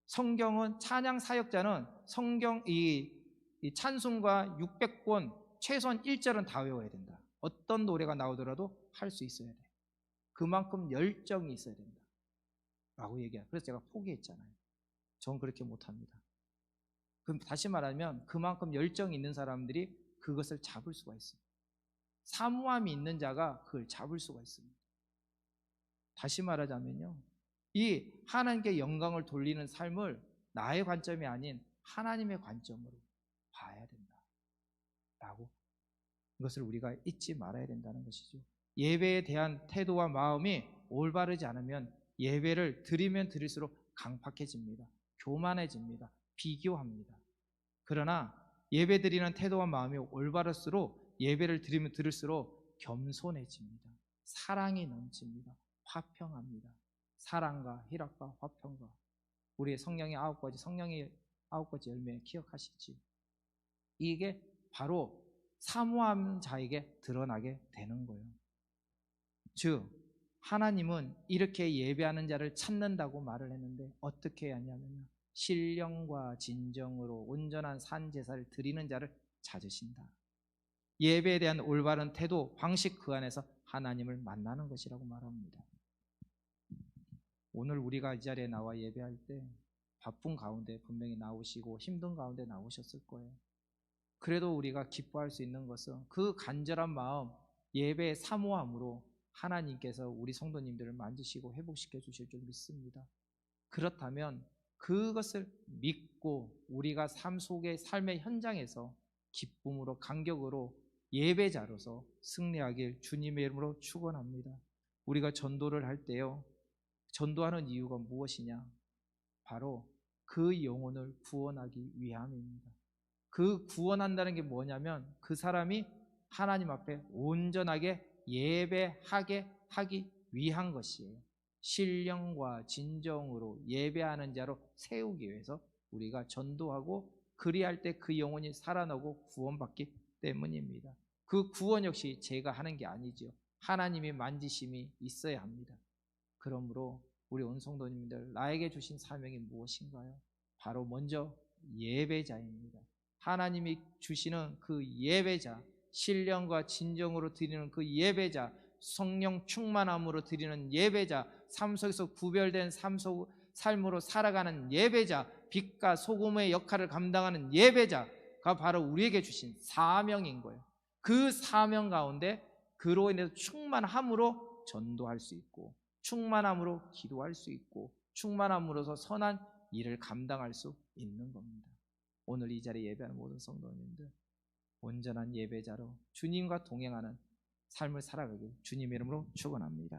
성경은, 찬양 사역자는 성경 이 찬송가 600권 최소한 1절은 다 외워야 된다. 어떤 노래가 나오더라도 할 수 있어야 돼. 그만큼 열정이 있어야 된다 라고 얘기해요. 그래서 제가 포기했잖아요. 전 그렇게 못합니다. 그럼 다시 말하면 그만큼 열정이 있는 사람들이 그것을 잡을 수가 있어요. 사모함이 있는 자가 그걸 잡을 수가 있습니다. 다시 말하자면요, 이 하나님께 영광을 돌리는 삶을 나의 관점이 아닌 하나님의 관점으로 봐야 된다라고, 이것을 우리가 잊지 말아야 된다는 것이죠. 예배에 대한 태도와 마음이 올바르지 않으면 예배를 드리면 드릴수록 강팍해집니다. 교만해집니다. 비교합니다. 그러나 예배 드리는 태도와 마음이 올바를수록 예배를 드리면 드릴수록 겸손해집니다. 사랑이 넘칩니다. 화평합니다. 사랑과 희락과 화평과 우리의 성령의 9가지 열매 기억하시지? 이게 바로 사모하는 자에게 드러나게 되는 거예요. 즉 하나님은 이렇게 예배하는 자를 찾는다고 말을 했는데, 어떻게 하냐면요, 신령과 진정으로 온전한 산 제사를 드리는 자를 찾으신다. 예배에 대한 올바른 태도, 방식 그 안에서 하나님을 만나는 것이라고 말합니다. 오늘 우리가 이 자리에 나와 예배할 때 바쁜 가운데 분명히 나오시고 힘든 가운데 나오셨을 거예요. 그래도 우리가 기뻐할 수 있는 것은 그 간절한 마음, 예배의 사모함으로 하나님께서 우리 성도님들을 만지시고 회복시켜 주실 줄 믿습니다. 그렇다면 그것을 믿고 우리가 삶 속의 삶의 현장에서 기쁨으로 감격으로 예배자로서 승리하길 주님의 이름으로 축원합니다. 우리가 전도를 할 때요, 전도하는 이유가 무엇이냐? 바로 그 영혼을 구원하기 위함입니다. 그 구원한다는 게 뭐냐면 그 사람이 하나님 앞에 온전하게 예배하게 하기 위한 것이에요. 신령과 진정으로 예배하는 자로 세우기 위해서 우리가 전도하고 그리할 때 그 영혼이 살아나고 구원받기 때문입니다. 그 구원 역시 제가 하는 게 아니죠. 하나님의 만지심이 있어야 합니다. 그러므로 우리 온 성도님들, 나에게 주신 사명이 무엇인가요? 바로 먼저 예배자입니다. 하나님이 주시는 그 예배자, 신령과 진정으로 드리는 그 예배자, 성령 충만함으로 드리는 예배자, 삶 속에서 구별된 삶으로 살아가는 예배자, 빛과 소금의 역할을 감당하는 예배자가 바로 우리에게 주신 사명인 거예요. 그 사명 가운데 그로 인해서 충만함으로 전도할 수 있고, 충만함으로 기도할 수 있고, 충만함으로서 선한 일을 감당할 수 있는 겁니다. 오늘 이 자리에 예배하는 모든 성도님들, 온전한 예배자로 주님과 동행하는 삶을 살아가길 주님의 이름으로 축원합니다.